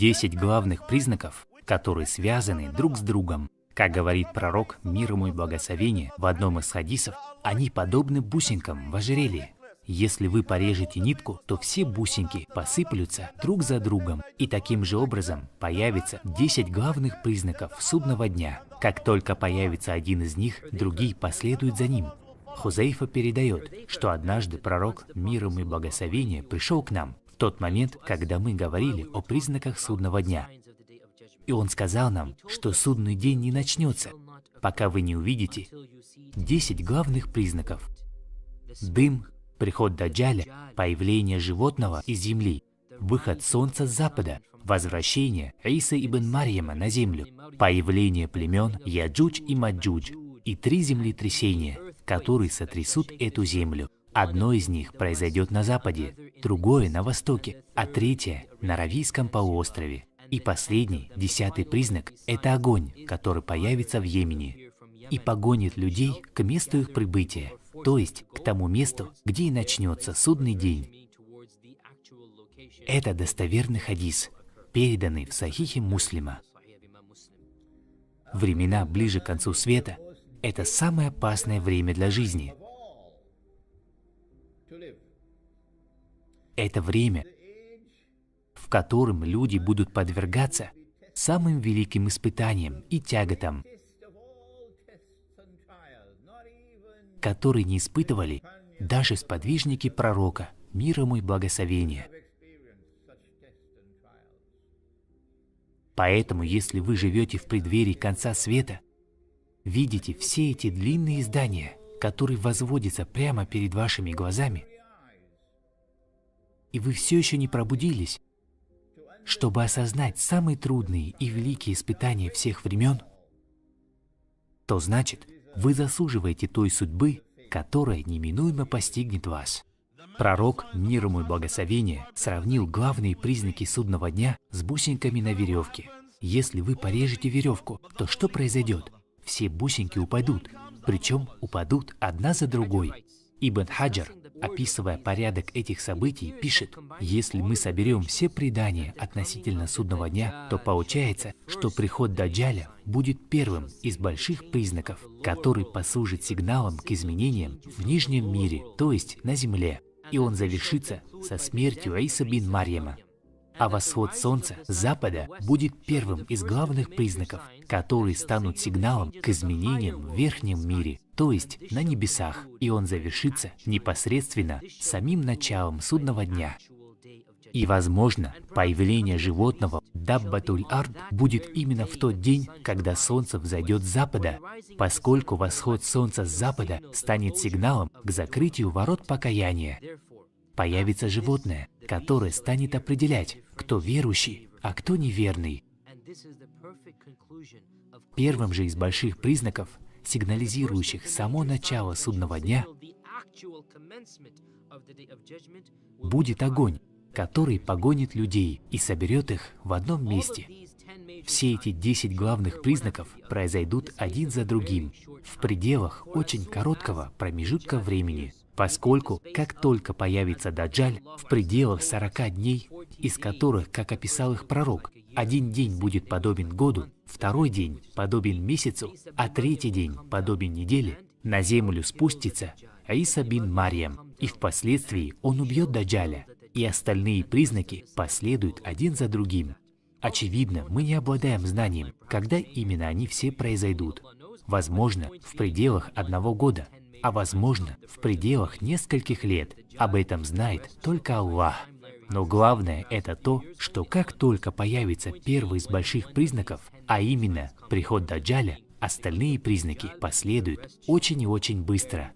10 главных признаков, которые связаны друг с другом. Как говорит пророк, мир ему и благословение, в одном из хадисов, они подобны бусинкам в ожерелье. Если вы порежете нитку, то все бусинки посыплются друг за другом, и таким же образом появится 10 главных признаков судного дня. Как только появится один из них, другие последуют за ним. Хузайфа передает, что однажды пророк, мир ему и благословение, пришел к нам в тот момент, когда мы говорили о признаках судного дня. И он сказал нам, что судный день не начнется, пока вы не увидите 10 главных признаков: дым, приход Даджаля, появление животного из земли, выход солнца с запада, возвращение Иса ибн Марьяма на землю, появление племен Яджудж и Маджудж и 3 землетрясения, которые сотрясут эту землю. Одно из них произойдет на западе, другое на востоке, а третье на Аравийском полуострове. И последний, 10-й признак – это огонь, который появится в Йемене и погонит людей к месту их прибытия, то есть к тому месту, где и начнется судный день. Это достоверный хадис, переданный в Сахихе Муслима. Времена ближе к концу света – это самое опасное время для жизни. Это время, в котором люди будут подвергаться самым великим испытаниям и тяготам, которые не испытывали даже сподвижники пророка, мир ему и благословение. Поэтому, если вы живете в преддверии конца света, видите все эти длинные здания, которые возводятся прямо перед вашими глазами, и вы все еще не пробудились, чтобы осознать самые трудные и великие испытания всех времен, то значит, вы заслуживаете той судьбы, которая неминуемо постигнет вас. Пророк, мир ему и благословение, сравнил главные признаки судного дня с бусинками на веревке. Если вы порежете веревку, то что произойдет? Все бусинки упадут, причем упадут одна за другой. Ибн Хаджар, описывая порядок этих событий, пишет: если мы соберем все предания относительно судного дня, то получается, что приход Даджаля будет первым из больших признаков, который послужит сигналом к изменениям в нижнем мире, то есть на земле, и он завершится со смертью Иса бин Марьяма. А восход солнца с запада будет первым из главных признаков, которые станут сигналом к изменениям в верхнем мире, то есть на небесах, и он завершится непосредственно самим началом судного дня. И, возможно, появление животного Даббатуль-Ард будет именно в тот день, когда солнце взойдет с запада, поскольку восход солнца с запада станет сигналом к закрытию ворот покаяния. Появится животное, которое станет определять, кто верующий, а кто неверный. Первым же из больших признаков, сигнализирующих само начало судного дня, будет огонь, который погонит людей и соберет их в одном месте. Все эти 10 главных признаков произойдут один за другим в пределах очень короткого промежутка времени, поскольку как только появится Даджаль, в пределах 40 дней, из которых, как описал их пророк, один день будет подобен году, второй день подобен месяцу, а третий день подобен неделе, на землю спустится Иса бин Марьям, и впоследствии он убьет Даджаля, и остальные признаки последуют один за другим. Очевидно, мы не обладаем знанием, когда именно они все произойдут. Возможно, в пределах 1 года, а возможно, в пределах нескольких лет. Об этом знает только Аллах. Но главное это то, что как только появится первый из больших признаков, а именно приход Даджаля, остальные признаки последуют очень и очень быстро.